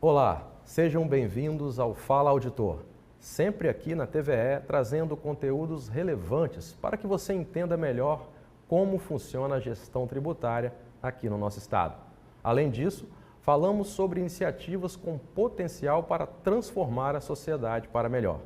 Olá, sejam bem-vindos ao Fala Auditor, sempre aqui na TVE trazendo conteúdos relevantes para que você entenda melhor como funciona a gestão tributária aqui no nosso estado. Além disso, falamos sobre iniciativas com potencial para transformar a sociedade para melhor.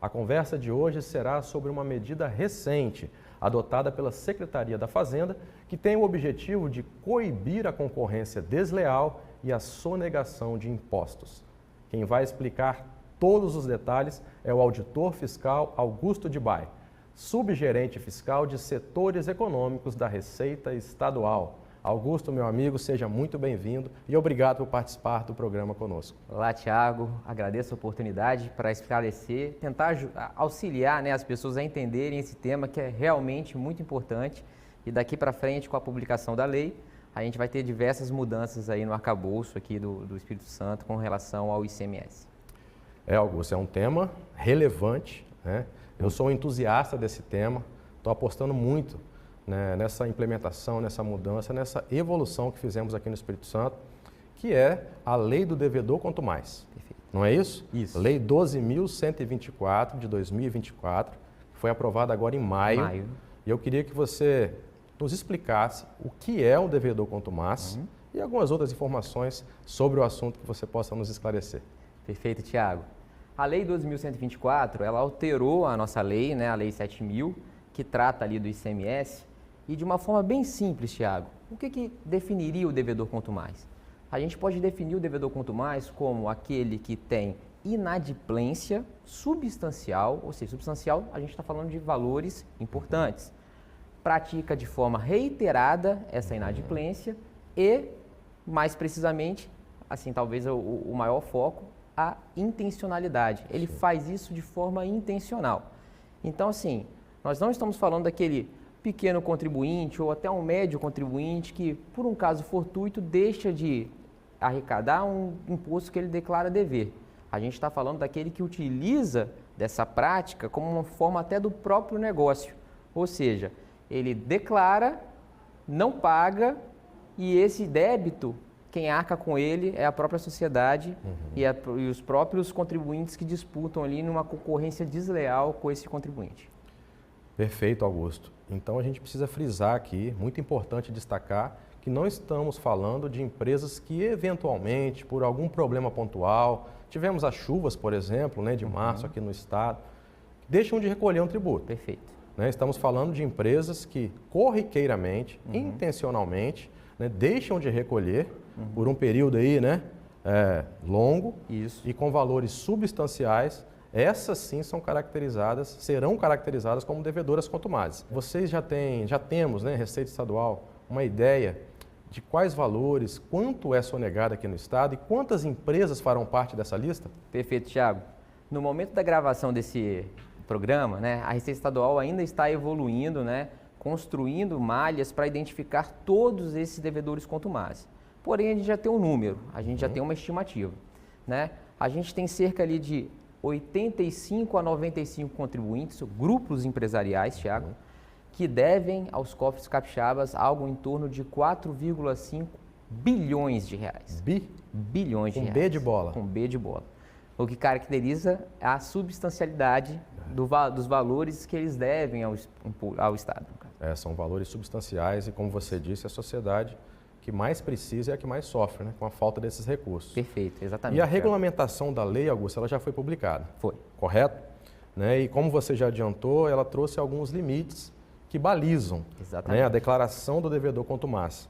A conversa de hoje será sobre uma medida recente, adotada pela Secretaria da Fazenda, que tem o objetivo de coibir a concorrência desleal e a sonegação de impostos. Quem vai explicar todos os detalhes é o auditor fiscal Augusto de Bay, subgerente fiscal de setores econômicos da Receita Estadual. Augusto, meu amigo, seja muito bem-vindo e obrigado por participar do programa conosco. Olá, Thiago. Agradeço a oportunidade para esclarecer, tentar auxiliar as pessoas a entenderem esse tema que é realmente muito importante. E daqui para frente, com a publicação da lei, a gente vai ter diversas mudanças aí no arcabouço aqui do Espírito Santo com relação ao ICMS. Augusto, é um tema relevante, né? Eu sou um entusiasta desse tema, estou apostando muito nessa implementação, nessa mudança, nessa evolução que fizemos aqui no Espírito Santo, que é a Lei do Devedor Quanto Mais. Perfeito. Não é isso? Isso. Lei 12.124 de 2024, que foi aprovada agora em maio. E eu queria que você nos explicasse o que é um devedor quanto mais e algumas outras informações sobre o assunto que você possa nos esclarecer. Perfeito, Thiago. A Lei 12.124, ela alterou a nossa lei, a Lei 7.000, que trata ali do ICMS, e de uma forma bem simples, Thiago. O que definiria o devedor quanto mais? A gente pode definir o devedor quanto mais como aquele que tem inadimplência substancial, ou seja, substancial a gente está falando de valores importantes. Pratica de forma reiterada essa inadimplência e, mais precisamente, assim, talvez o maior foco, a intencionalidade. Ele faz isso de forma intencional. Então, assim, nós não estamos falando daquele pequeno contribuinte ou até um médio contribuinte que, por um caso fortuito, deixa de arrecadar um imposto que ele declara dever. A gente está falando daquele que utiliza dessa prática como uma forma até do próprio negócio. Ou seja, ele declara, não paga e esse débito, quem arca com ele é a própria sociedade e os próprios contribuintes que disputam ali numa concorrência desleal com esse contribuinte. Perfeito, Augusto. Então a gente precisa frisar aqui, muito importante destacar, que não estamos falando de empresas que eventualmente, por algum problema pontual, tivemos as chuvas, por exemplo, de março aqui no estado, deixam de recolher um tributo. Perfeito. Estamos falando de empresas que corriqueiramente, intencionalmente, deixam de recolher por um período aí, longo. Isso. E com valores substanciais. Essas sim serão caracterizadas como devedoras contumazes. Vocês já temos, Receita Estadual, uma ideia de quais valores, quanto é sonegado aqui no estado e quantas empresas farão parte dessa lista? Perfeito, Thiago. No momento da gravação desse programa, a Receita Estadual ainda está evoluindo, construindo malhas para identificar todos esses devedores contumazes. Porém, a gente já tem um número, a gente já tem uma estimativa. A gente tem cerca ali de 85 a 95 contribuintes, grupos empresariais, Thiago, que devem aos cofres capixabas algo em torno de 4,5 bilhões de reais. Bilhões de reais. Com B de bola. Com B de bola. O que caracteriza a substancialidade dos valores que eles devem ao Estado. São valores substanciais e, como você disse, a sociedade que mais precisa é a que mais sofre, com a falta desses recursos. Perfeito, exatamente. E a regulamentação da lei, Augusto, ela já foi publicada. Foi. Correto? E como você já adiantou, ela trouxe alguns limites que balizam a declaração do devedor quanto mais.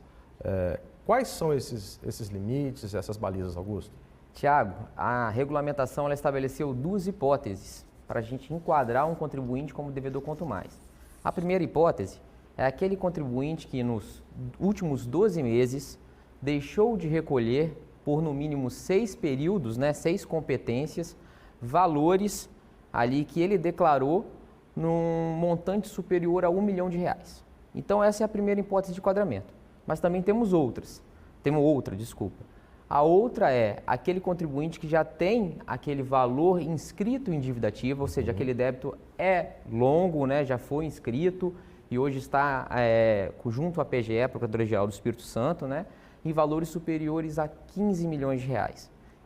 Quais são esses limites, essas balizas, Augusto? Tiago, a regulamentação ela estabeleceu duas hipóteses para a gente enquadrar um contribuinte como devedor quanto mais. A primeira hipótese é aquele contribuinte que nos últimos 12 meses deixou de recolher por no mínimo 6 períodos, 6 competências, valores ali que ele declarou num montante superior a R$1 milhão. Então essa é a primeira hipótese de enquadramento. Mas também temos outra. A outra é aquele contribuinte que já tem aquele valor inscrito em dívida ativa, ou seja, aquele débito é longo, já foi inscrito e hoje está junto à PGE, Procuradoria-Geral do Espírito Santo, em valores superiores a R$15 milhões.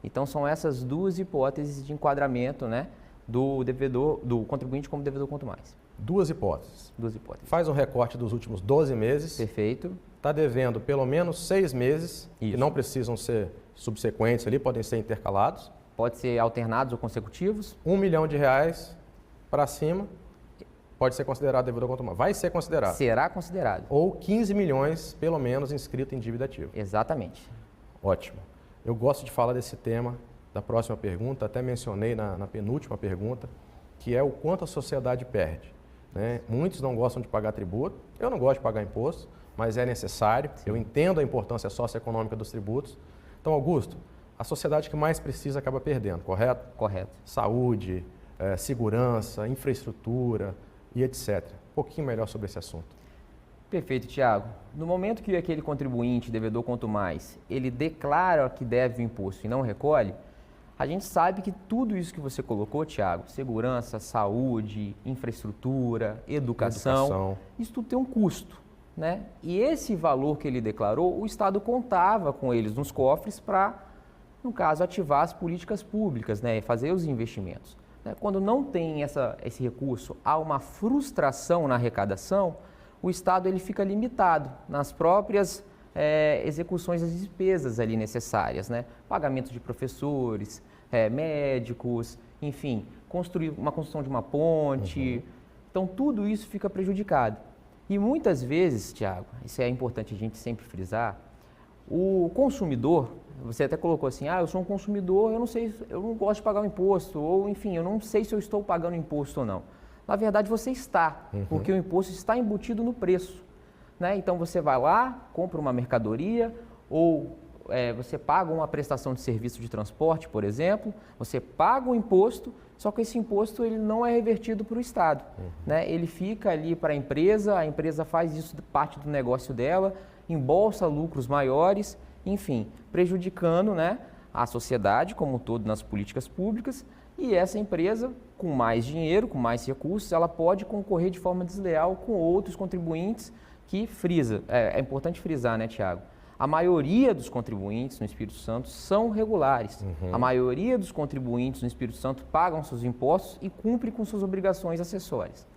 Então, são essas duas hipóteses de enquadramento, né, do contribuinte como devedor quanto mais. Duas hipóteses. Duas hipóteses. Faz um recorte dos últimos 12 meses. Perfeito. Está devendo pelo menos 6 meses, Isso. que não precisam ser subsequentes ali, podem ser intercalados. Pode ser alternados ou consecutivos. R$ 1 milhão para cima, pode ser considerado devedor quanto mais. Vai ser considerado. Será considerado. Ou 15 milhões, pelo menos, inscrito em dívida ativa. Exatamente. Ótimo. Eu gosto de falar desse tema da próxima pergunta, até mencionei na penúltima pergunta, que é o quanto a sociedade perde. Né? Muitos não gostam de pagar tributo, eu não gosto de pagar imposto, mas é necessário, eu entendo a importância socioeconômica dos tributos. Então, Augusto, a sociedade que mais precisa acaba perdendo, correto? Correto. Saúde, segurança, infraestrutura e etc. Um pouquinho melhor sobre esse assunto. Perfeito, Tiago. No momento que aquele contribuinte, devedor quanto mais, ele declara que deve o imposto e não recolhe, a gente sabe que tudo isso que você colocou, Tiago, segurança, saúde, infraestrutura, educação, isso tudo tem um custo, né? E esse valor que ele declarou, o Estado contava com eles nos cofres para, no caso, ativar as políticas públicas, né? E fazer os investimentos. Quando não tem esse recurso, há uma frustração na arrecadação, o Estado ele fica limitado nas próprias execuções das despesas ali necessárias, né? Pagamento de professores, médicos, enfim, uma construção de uma ponte. Então, tudo isso fica prejudicado. E muitas vezes, Tiago, isso é importante a gente sempre frisar, o consumidor, você até colocou assim, eu sou um consumidor, eu não sei, eu não gosto de pagar o imposto, ou enfim, eu não sei se eu estou pagando imposto ou não. Na verdade, você está, porque o imposto está embutido no preço. Né? Então, você vai lá, compra uma mercadoria, ou você paga uma prestação de serviço de transporte, por exemplo, você paga o imposto, só que esse imposto ele não é revertido para o Estado. Né? Ele fica ali para a empresa faz isso parte do negócio dela, embolsa lucros maiores, enfim, prejudicando, né, a sociedade como um todo nas políticas públicas, e essa empresa, com mais dinheiro, com mais recursos, ela pode concorrer de forma desleal com outros contribuintes que é importante frisar, né, Tiago? A maioria dos contribuintes no Espírito Santo são regulares. A maioria dos contribuintes no Espírito Santo pagam seus impostos e cumprem com suas obrigações acessórias.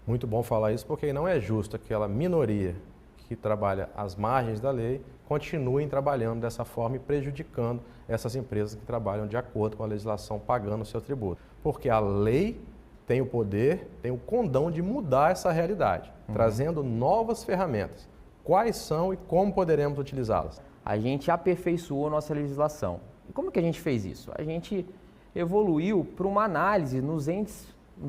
Muito bom falar isso, porque não é justo aquela minoria que trabalha às margens da lei continuem trabalhando dessa forma e prejudicando essas empresas que trabalham de acordo com a legislação, pagando o seu tributo. Porque a lei tem o poder, tem o condão de mudar essa realidade, trazendo novas ferramentas. Quais são e como poderemos utilizá-las? A gente aperfeiçoou nossa legislação. E como que a gente fez isso? A gente evoluiu para uma análise nos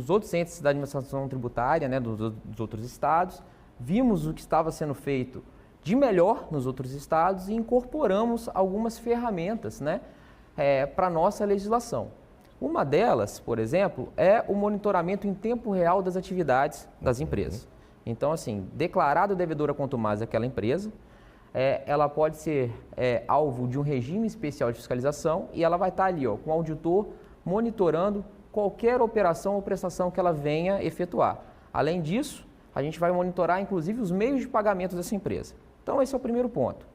outros entes da administração tributária, né, dos outros estados, vimos o que estava sendo feito de melhor nos outros estados e incorporamos algumas ferramentas, né, para a nossa legislação. Uma delas, por exemplo, é o monitoramento em tempo real das atividades das empresas. Então, assim, declarado devedora quanto mais aquela empresa, ela pode ser alvo de um regime especial de fiscalização e ela vai estar ali, com o auditor monitorando qualquer operação ou prestação que ela venha efetuar. Além disso, a gente vai monitorar, inclusive, os meios de pagamento dessa empresa. Então, esse é o primeiro ponto.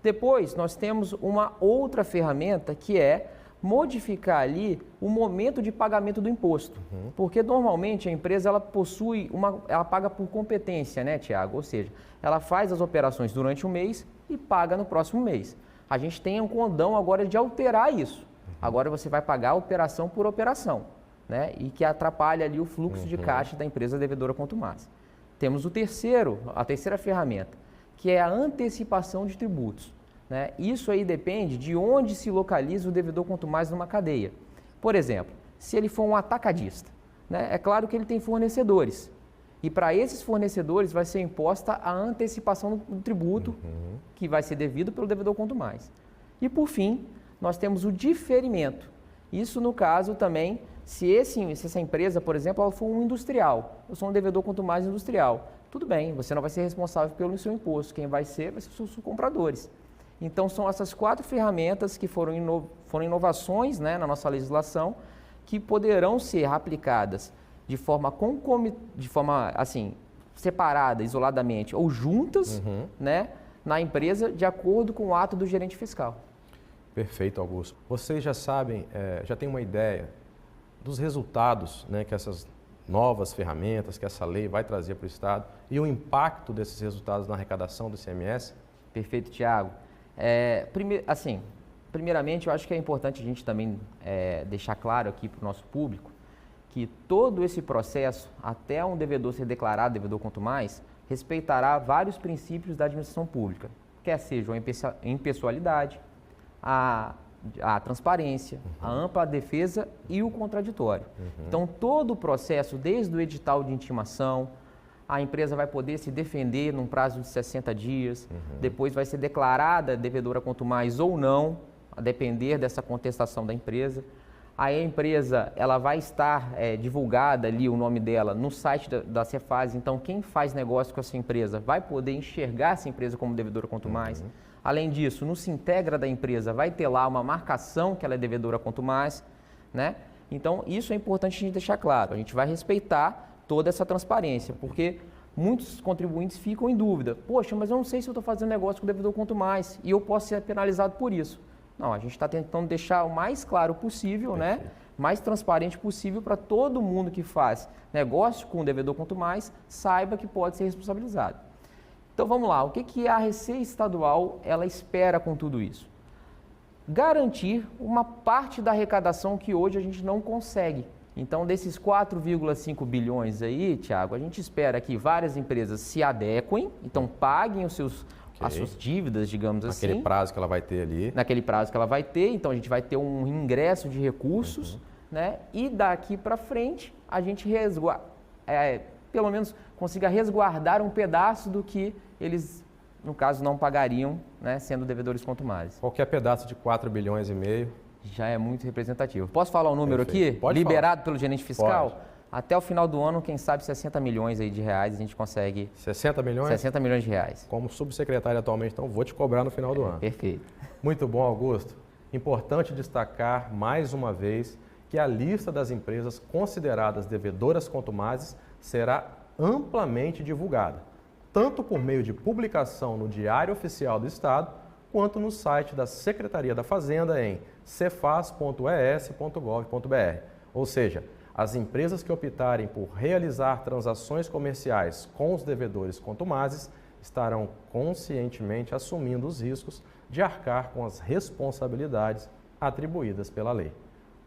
Depois, nós temos uma outra ferramenta que é modificar ali o momento de pagamento do imposto. Porque, normalmente, a empresa ela paga por competência, né, Tiago? Ou seja, ela faz as operações durante um mês e paga no próximo mês. A gente tem um condão agora de alterar isso. Agora você vai pagar operação por operação, né? E que atrapalha ali o fluxo de caixa da empresa devedora quanto mais. Temos a terceira ferramenta, que é a antecipação de tributos. Né? Isso aí depende de onde se localiza o devedor quanto mais numa cadeia. Por exemplo, se ele for um atacadista, né? É claro que ele tem fornecedores. E para esses fornecedores vai ser imposta a antecipação do tributo, que vai ser devido pelo devedor quanto mais. E por fim, nós temos o diferimento. Isso no caso também, se essa empresa, por exemplo, ela for um industrial, eu sou um devedor quanto mais industrial, tudo bem, você não vai ser responsável pelo seu imposto, quem vai ser os seus compradores. Então, são essas 4 ferramentas que foram inovações, né, na nossa legislação, que poderão ser aplicadas de forma assim, separada, isoladamente, ou juntas, né, na empresa, de acordo com o ato do gerente fiscal. Perfeito, Augusto. Vocês já sabem, já têm uma ideia dos resultados, né, que essas novas ferramentas, que essa lei vai trazer para o Estado e o impacto desses resultados na arrecadação do ICMS? Perfeito, Tiago. Primeiramente, eu acho que é importante a gente também deixar claro aqui para o nosso público que todo esse processo, até um devedor ser declarado devedor quanto mais, respeitará vários princípios da administração pública, quer seja a impessoalidade, a transparência, a ampla defesa e o contraditório. Então, todo o processo, desde o edital de intimação, a empresa vai poder se defender num prazo de 60 dias, depois vai ser declarada devedora quanto mais ou não, a depender dessa contestação da empresa. Aí a empresa ela vai estar divulgada ali o nome dela no site da Cefaz, então quem faz negócio com essa empresa vai poder enxergar essa empresa como devedora quanto mais. Além disso, no Sintegra da empresa vai ter lá uma marcação que ela é devedora quanto mais, né? Então isso é importante a gente deixar claro, a gente vai respeitar toda essa transparência, porque muitos contribuintes ficam em dúvida, poxa, mas eu não sei se eu estou fazendo negócio com o devedor quanto mais e eu posso ser penalizado por isso. Não, a gente está tentando deixar o mais claro possível, né? Mais transparente possível para todo mundo que faz negócio com o devedor quanto mais, saiba que pode ser responsabilizado. Então vamos lá, o que a Receita Estadual ela espera com tudo isso? Garantir uma parte da arrecadação que hoje a gente não consegue. Então desses 4,5 bilhões aí, Tiago, a gente espera que várias empresas se adequem, então paguem as suas dívidas, digamos assim. Naquele prazo que ela vai ter ali. Naquele prazo que ela vai ter, então a gente vai ter um ingresso de recursos, né? E daqui para frente a gente pelo menos consiga resguardar um pedaço do que eles, no caso, não pagariam, né? Sendo devedores contumazes. Qualquer pedaço de 4 bilhões e meio. Já é muito representativo. Posso falar um número aqui? Pode liberado falar. Pelo gerente fiscal? Pode. Até o final do ano, quem sabe 60 milhões aí de reais a gente consegue... 60 milhões? 60 milhões de reais. Como subsecretário atualmente, então vou te cobrar no final do ano. Perfeito. Muito bom, Augusto. Importante destacar mais uma vez que a lista das empresas consideradas devedoras contumazes será amplamente divulgada, tanto por meio de publicação no Diário Oficial do Estado, quanto no site da Secretaria da Fazenda em cefaz.es.gov.br. Ou seja, as empresas que optarem por realizar transações comerciais com os devedores contumazes estarão conscientemente assumindo os riscos de arcar com as responsabilidades atribuídas pela lei.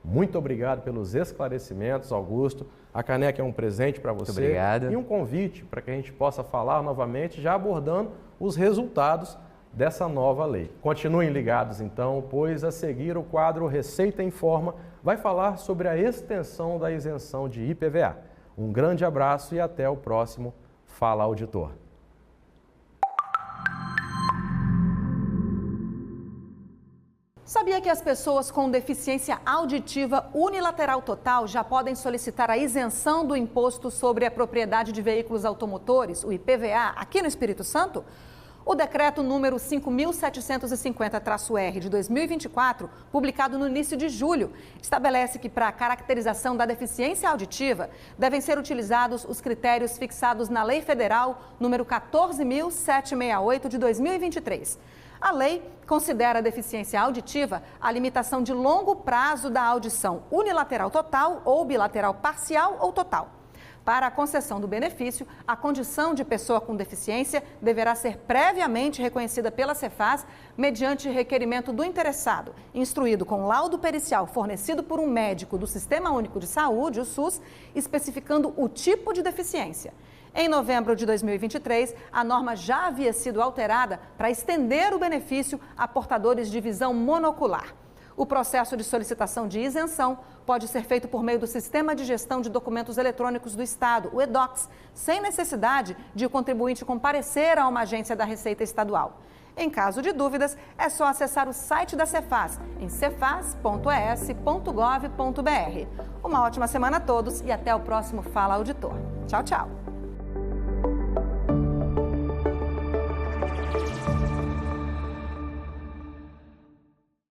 Muito obrigado pelos esclarecimentos, Augusto. A caneca é um presente para você. Muito obrigado. E um convite para que a gente possa falar novamente, já abordando os resultados dessa nova lei. Continuem ligados então, pois a seguir o quadro Receita Informa vai falar sobre a extensão da isenção de IPVA. Um grande abraço e até o próximo Fala Auditor. Sabia que as pessoas com deficiência auditiva unilateral total já podem solicitar a isenção do Imposto sobre a Propriedade de Veículos Automotores, o IPVA, aqui no Espírito Santo? O decreto número 5.750-R de 2024, publicado no início de julho, estabelece que para a caracterização da deficiência auditiva devem ser utilizados os critérios fixados na Lei Federal número 14.768 de 2023. A lei considera a deficiência auditiva a limitação de longo prazo da audição unilateral total ou bilateral parcial ou total. Para a concessão do benefício, a condição de pessoa com deficiência deverá ser previamente reconhecida pela Cefaz mediante requerimento do interessado, instruído com laudo pericial fornecido por um médico do Sistema Único de Saúde, o SUS, especificando o tipo de deficiência. Em novembro de 2023, a norma já havia sido alterada para estender o benefício a portadores de visão monocular. O processo de solicitação de isenção pode ser feito por meio do Sistema de Gestão de Documentos Eletrônicos do Estado, o EDOCS, sem necessidade de o contribuinte comparecer a uma agência da Receita Estadual. Em caso de dúvidas, é só acessar o site da Cefaz, em cefaz.es.gov.br. Uma ótima semana a todos e até o próximo Fala Auditor. Tchau, tchau!